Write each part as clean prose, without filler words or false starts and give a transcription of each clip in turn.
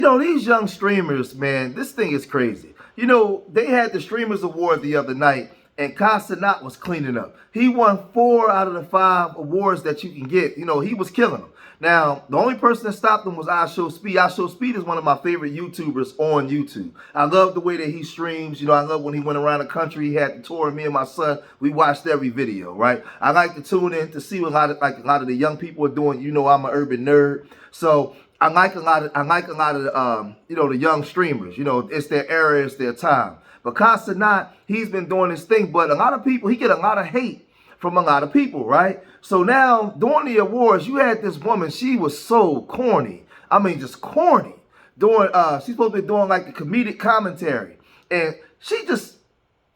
You know, these young streamers, man, this thing is crazy. You know, they had the Streamers Award the other night, and Cenet was cleaning up. He won 4 out of the 5 awards that you can get. You know, he was killing them. Now, the only person that stopped him was I Show Speed. I Show Speed is one of my favorite YouTubers on YouTube. I love the way that he streams. You know, I love when he went around the country. He had the tour. Me and my son, we watched every video, right? I like to tune in to see what a lot of the young people are doing. You know, I'm an urban nerd, so I like a lot of you know, the young streamers. You know, it's their era, it's their time. But Cenet, he's been doing his thing, but a lot of people, he get a lot of hate from a lot of people, right? So now, during the awards, you had this woman, she was so corny. I mean, just corny. She's supposed to be doing like the comedic commentary. And she just,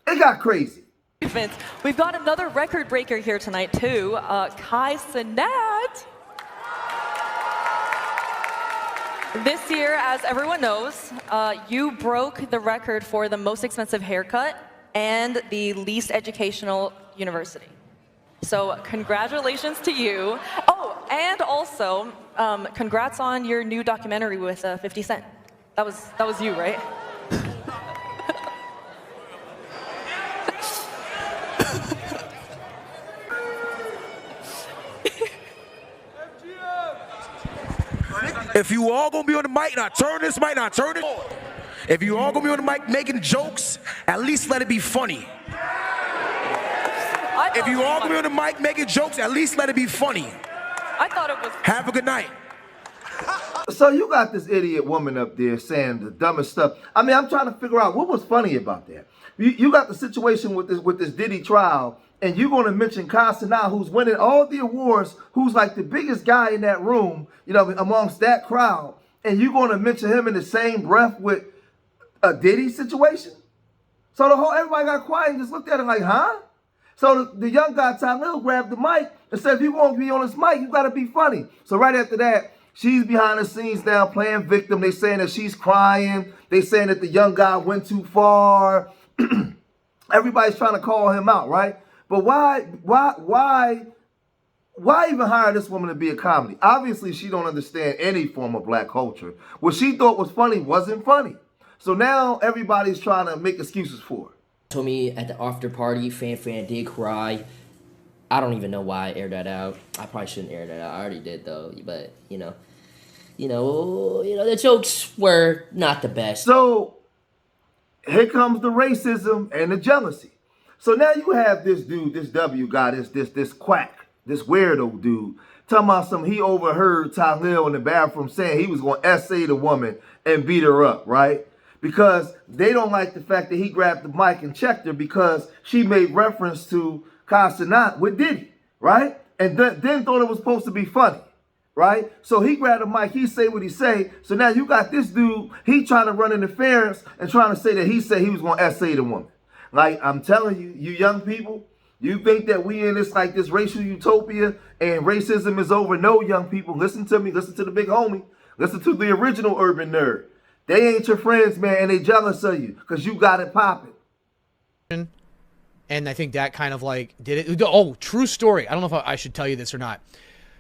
it got crazy. We've got another record breaker here tonight, too. Cenet. This year, as everyone knows, you broke the record for the most expensive haircut and the least educational university. So congratulations to you. Oh, and also, congrats on your new documentary with 50 Cent. That was you, right? If you all gonna be on the mic, now turn this mic, now turn it. If you all gonna be on the mic making jokes, at least let it be funny. If you all gonna be on the mic making jokes, at least let it be funny. I thought it was. Have a good night. So you got this idiot woman up there saying the dumbest stuff. I mean, I'm trying to figure out what was funny about that. You got the situation with this Diddy trial, and you're going to mention Cenet, who's winning all the awards, who's like the biggest guy in that room, you know, amongst that crowd, and you're going to mention him in the same breath with a Diddy situation? So everybody got quiet and just looked at him like, huh? So the young guy, Tylil, grabbed the mic and said, if you're going to be on this mic, you got to be funny. So right after that, she's behind the scenes now playing victim. They saying that she's crying. They saying that the young guy went too far. Everybody's trying to call him out, right? But why even hire this woman to be a comedy? Obviously, she don't understand any form of black culture. What she thought was funny wasn't funny. So now everybody's trying to make excuses for her. Told me at the after party, Fan did cry. I don't even know why I aired that out. I probably shouldn't air that out. I already did though. But you know, the jokes were not the best. So here comes the racism and the jealousy. So now you have this dude, this W guy, this quack, this weirdo dude, talking about he overheard Tylil in the bathroom saying he was going to essay the woman and beat her up, right? Because they don't like the fact that he grabbed the mic and checked her because she made reference to Cenet with Diddy, right? And then thought it was supposed to be funny, right? So he grabbed the mic, he say what he say. So now you got this dude, he trying to run interference and trying to say that he said he was going to essay the woman. Like, I'm telling you, you young people, you think that we in this racial utopia and racism is over. No, young people, listen to me, listen to the big homie, listen to the original urban nerd. They ain't your friends, man, and they jealous of you because you got it popping. And I think that kind of like did it. Oh, true story. I don't know if I should tell you this or not.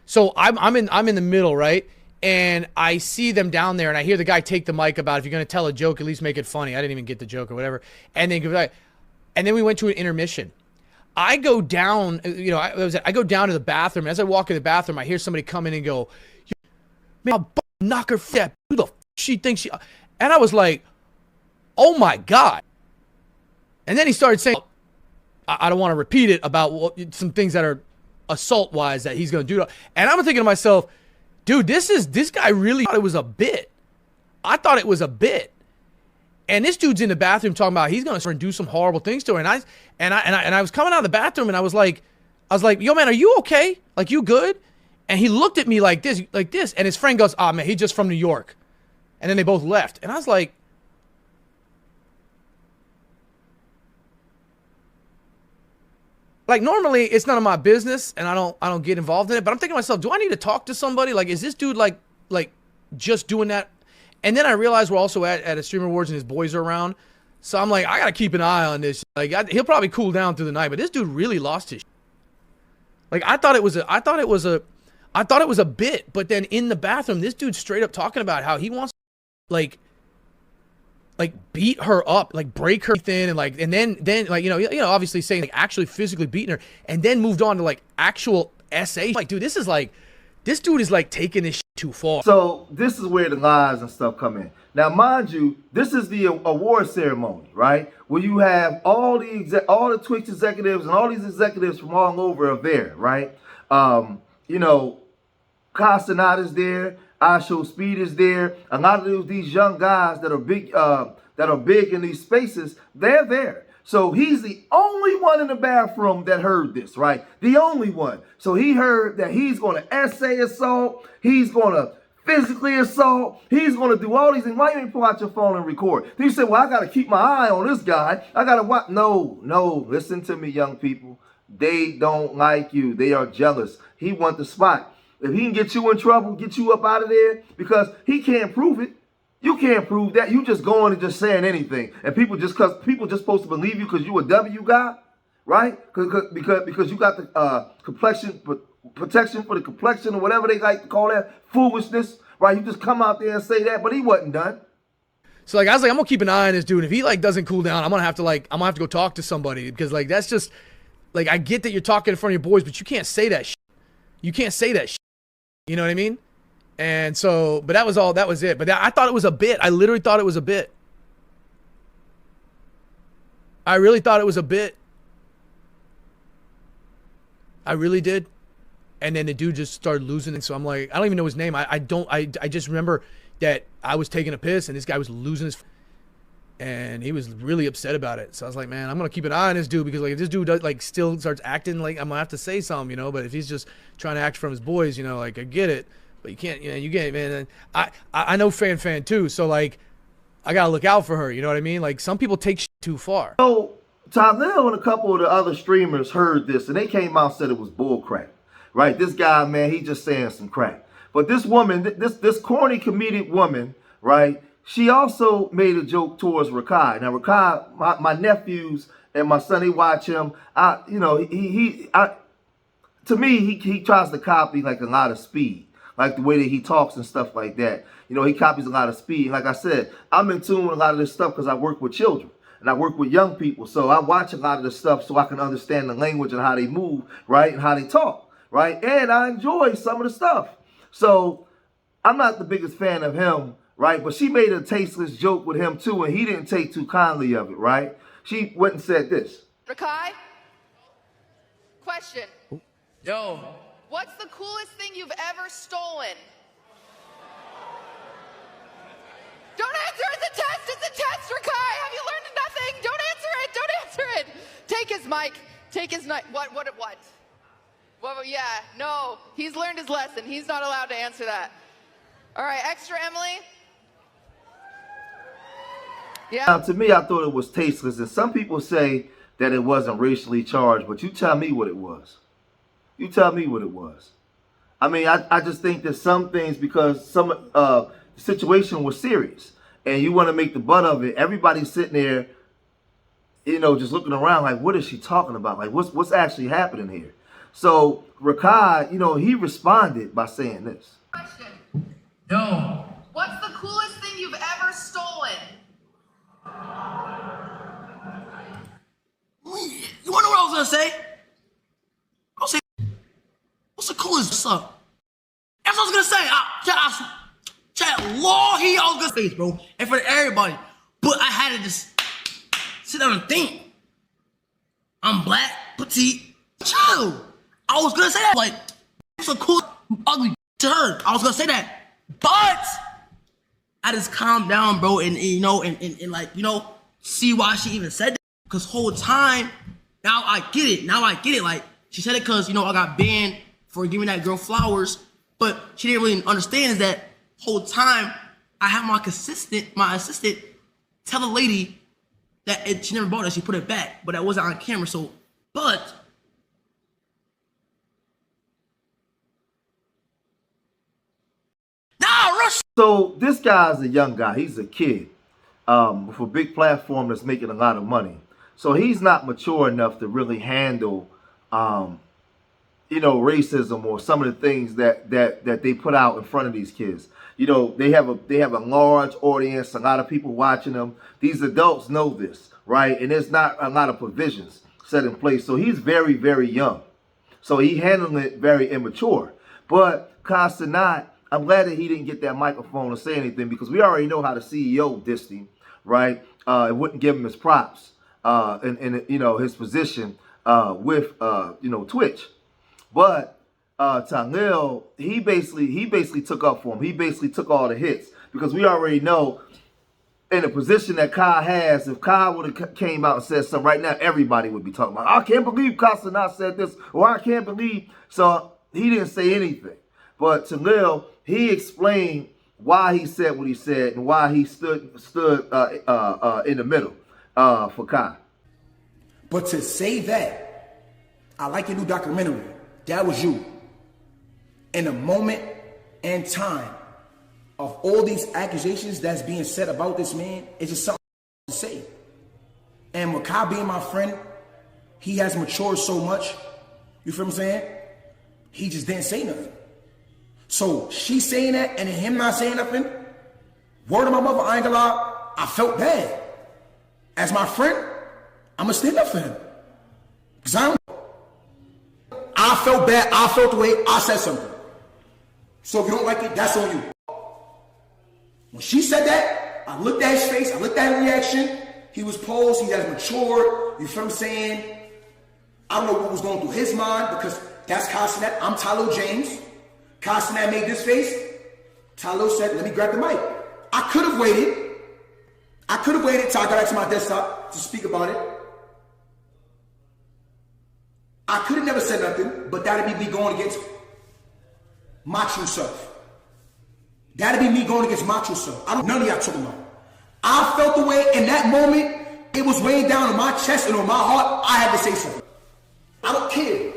So I'm in the middle, right? And I see them down there, and I hear the guy take the mic about if you're gonna tell a joke, at least make it funny. I didn't even get the joke or whatever. And then we went to an intermission. I go down, I go down to the bathroom. And as I walk in the bathroom, I hear somebody come in and go, "Man, I'll knock her fat. Who the f she thinks she?" And I was like, "Oh my God!" And then he started saying, I don't want to repeat it about some things that are assault-wise that he's going to do. And I'm thinking to myself, dude, this guy really thought it was a bit. I thought it was a bit. And this dude's in the bathroom talking about he's going to do some horrible things to her. And I was coming out of the bathroom and I was like, "Yo, man, are you okay? Like, you good?" And he looked at me like this. And his friend goes, "Ah, man, he's just from New York." And then they both left. And I was like, normally it's none of my business and I don't get involved in it, but I'm thinking to myself, do I need to talk to somebody? Like, is this dude like just doing that? And then I realized we're also at a Streamer Awards and his boys are around. So I'm like, I got to keep an eye on this. Like, he'll probably cool down through the night, but this dude really lost his shit. Like, I thought it was a bit, but then in the bathroom, this dude's straight up talking about how he wants like beat her up, like break her thin, and then like obviously saying like actually physically beating her, and then moved on to like actual SA. Like, dude, this dude is like taking this shit too far. So this is where the lies and stuff come in. Now, mind you, this is the award ceremony, right? Where you have all the Twitch executives and all these executives from all over are there, right? Cenet is there. I Show Speed is there. A lot of these young guys that are big in these spaces, they're there. So he's the only one in the bathroom that heard this, right? The only one. So he heard that he's going to essay assault. He's going to physically assault. He's going to do all these things. Why you ain't pull out your phone and record? Then you say, well, I got to keep my eye on this guy. I got to watch. No. Listen to me, young people. They don't like you. They are jealous. He wants the spot. If he can get you in trouble, get you up out of there, because he can't prove it. You can't prove that. You just going and just saying anything. And people just supposed to believe you because you a W guy, right? Because you got the complexion protection for the complexion or whatever they like to call that foolishness, right? You just come out there and say that, but he wasn't done. So like I was like, I'm gonna keep an eye on this dude. If he like doesn't cool down, I'm gonna have to go talk to somebody, because like that's just like, I get that you're talking in front of your boys, but you can't say that shit. You can't say that shit. You know what I mean? And so, but that was it. But I thought it was a bit. I literally thought it was a bit. I really thought it was a bit. I really did. And then the dude just started losing it. So I'm like, I don't even know his name. I just remember that I was taking a piss and this guy was losing his, and he was really upset about it. So I was like, man, I'm going to keep an eye on this dude, because like if this dude does, like still starts acting, like I'm going to have to say something, but if he's just trying to act from his boys, like I get it, but you can't, you get it, man. And I know Fan too. So like, I got to look out for her. You know what I mean? Like some people take shit too far. So Tylil and a couple of the other streamers heard this and they came out and said it was bull crap, right? This guy, man, he just saying some crap. But this woman, this corny comedic woman, right? She also made a joke towards Rakai. Now, Rakai, my nephews and my son, they watch him. To me, he tries to copy like a lot of Speed, like the way that he talks and stuff like that. He copies a lot of Speed. Like I said, I'm in tune with a lot of this stuff because I work with children and I work with young people. So I watch a lot of this stuff so I can understand the language and how they move, right, and how they talk, right? And I enjoy some of the stuff. So I'm not the biggest fan of him, right? But she made a tasteless joke with him too, and he didn't take too kindly of it, right? She went and said this. Rakai, question. Yo. What's the coolest thing you've ever stolen? Don't answer, it's a test, Rakai! Have you learned nothing? Don't answer it! Take his mic, what? Well, yeah, no, he's learned his lesson. He's not allowed to answer that. All right, extra Emily. Yeah. Now, to me, I thought it was tasteless, and some people say that it wasn't racially charged, but you tell me what it was. You tell me what it was. I mean, I just think that some things, because the situation was serious, and you want to make the butt of it, everybody's sitting there, just looking around like, what is she talking about? Like, what's actually happening here? So Rakai, he responded by saying this. Question. Yo. What's the coolest thing you've ever stolen? You wanna know what I was gonna say? I'll say, what's the coolest stuff? That's what I was gonna say. Chat, Lord, I was gonna face, bro, in front of everybody. But I had to just sit down and think. I'm black, petite, chill. I was gonna say that, like, it's a cool, ugly to her. I was gonna say that, but I just calmed down, bro, and see why she even said that. Cause whole time, now I get it. Like, she said it cause, I got banned for giving that girl flowers, but she didn't really understand is that whole time I have my assistant tell the lady that she never bought it, she put it back, but that wasn't on camera, so, but. So this guy's a young guy. He's a kid with a big platform that's making a lot of money. So he's not mature enough to really handle, racism or some of the things that they put out in front of these kids. You know, they have a large audience, a lot of people watching them. These adults know this, right? And there's not a lot of provisions set in place. So he's very, very young. So he handled it very immature. But Cenet, I'm glad that he didn't get that microphone to say anything, because we already know how the CEO dissed him, right? It wouldn't give him his props in you know, his position with you know, Twitch. But Tylil, he basically took up for him. He basically took all the hits, because we already know in the position that Kai has, if Kai would have came out and said something right now, everybody would be talking about, I can't believe Cenet said this, or I can't believe. So he didn't say anything. But Tylil, he explained why he said what he said and why he stood in the middle for Kai. But to say that, I like your new documentary. That was you. In a moment and time of all these accusations that's being said about this man, it's just something to say. And with Kai being my friend, he has matured so much. You feel what I'm saying? He just didn't say nothing. So she saying that and then him not saying nothing, word of my mother, I ain't gonna lie, I felt bad. As my friend, I'm gonna stand up for him. Because I felt bad, I felt the way, I said something. So if you don't like it, that's on you. When she said that, I looked at his face, I looked at his reaction. He was posed, he has matured, you feel what I'm saying? I don't know what was going through his mind, because that's Cenet. I'm Tylil James. Cenet made this face. Tylil said, let me grab the mic. I could have waited. I could have waited till I got back to my desktop to speak about it. I could have never said nothing, but that'd be me going against my true self. That'd be me going against my true self. None of y'all talking about. I felt the way in that moment, it was weighing down on my chest and on my heart. I had to say something. I don't care.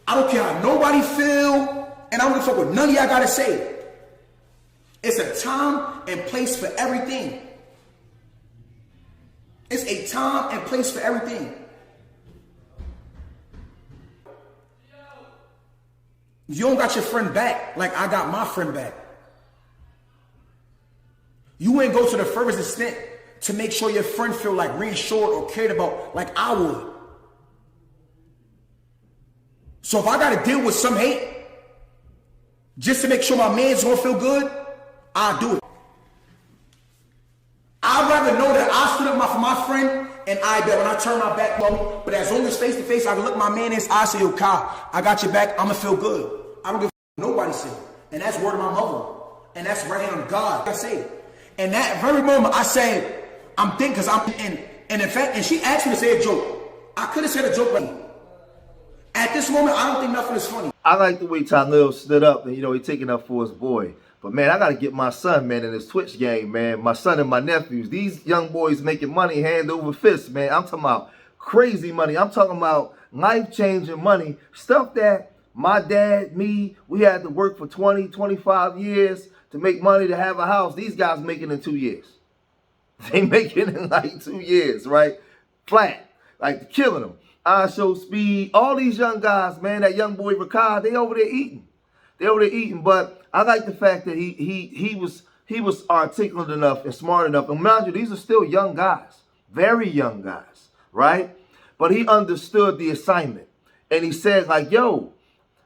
I don't care how nobody feel, and I don't give a fuck what none of y'all gotta say. It's a time and place for everything. It's a time and place for everything. You don't got your friend back like I got my friend back. You ain't go to the furthest extent to make sure your friend feel like reassured or cared about like I would. So if I gotta deal with some hate just to make sure my man's gonna feel good, I'll do it. I'd rather know that I stood up for my friend and I bet when I turn my back on him, but as long as face to face I can look my man in his eyes and say, yo, Kai, I got your back, I'ma feel good. I don't give a nobody say. And that's word of my mother. And that's right hand on God. I say. And that very moment I say, I'm thinking, because I'm and in fact, and she asked me to say a joke. I could have said a joke like at this moment, I don't think nothing is funny. I like the way Tylil stood up and, you know, he taking up for his boy. But, man, I got to get my son, man, in this Twitch game, man. My son and my nephews. These young boys making money hand over fist, man. I'm talking about crazy money. I'm talking about life-changing money. Stuff that my dad, me, we had to work for 20, 25 years to make money to have a house. These guys making in 2 years. They making in like 2 years, right? Flat. Like killing them. I Show Speed. All these young guys, man, that young boy Ricard, they over there eating. They over there eating. But I like the fact that he was articulate enough and smart enough. And mind you, these are still young guys. Very young guys, right? But he understood the assignment. And he said, like, yo,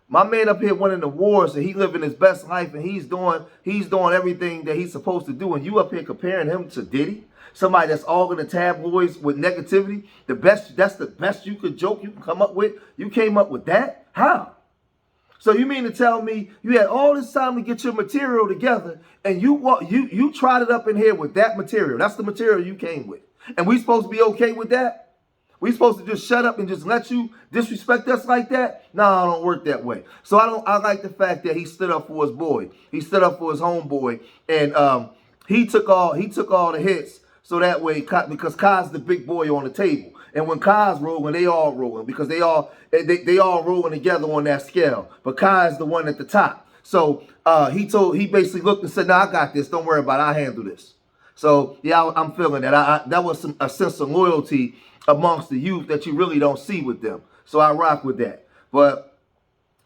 my man up here winning awards and he living his best life and he's doing everything that he's supposed to do. And you up here comparing him to Diddy, somebody that's all in the tabloids with negativity. That's the best you could joke you can come up with. You came up with that? How? So you mean to tell me you had all this time to get your material together and you trotted up in here with that material? That's the material you came with. And we supposed to be okay with that? We supposed to just shut up and just let you disrespect us like that? No, I don't work that way. So I like the fact that he stood up for his boy. He stood up for his homeboy. And he took all the hits. So that way, because Kai's the big boy on the table. And when Kai's rolling, they all rolling. Because they all rolling together on that scale. But Kai's the one at the top. So he basically looked and said, no, I got this. Don't worry about it. I'll handle this. So, yeah, I'm feeling that. That was a sense of loyalty amongst the youth that you really don't see with them. So I rock with that. But,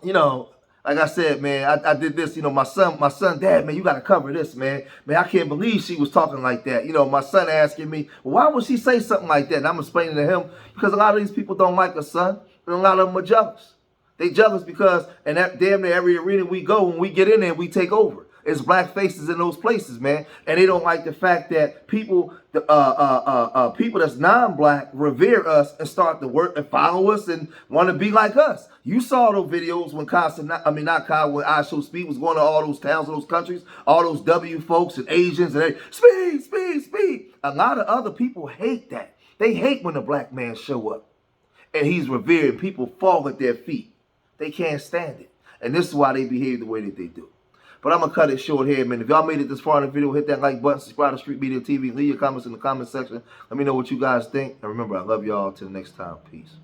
you know, Like I said, man, I did this. You know, my son, Dad, man, you got to cover this, man. Man, I can't believe she was talking like that. You know, my son asking me, well, why would she say something like that? And I'm explaining to him, because a lot of these people don't like us, son. And a lot of them are jealous. They jealous because in that damn near every arena we go, when we get in there, we take over. It's black faces in those places, man, and they don't like the fact that people, people that's non-black revere us and start to work and follow us and want to be like us. You saw those videos when when I Show Speed was going to all those towns and those countries, all those W folks and Asians and speed, speed, speed. A lot of other people hate that. They hate when a black man show up and he's revered and people fall at their feet. They can't stand it, and this is why they behave the way that they do. But I'm going to cut it short here, man. If y'all made it this far in the video, hit that like button, subscribe to Street Media TV, leave your comments in the comment section. Let me know what you guys think. And remember, I love y'all. Till next time. Peace.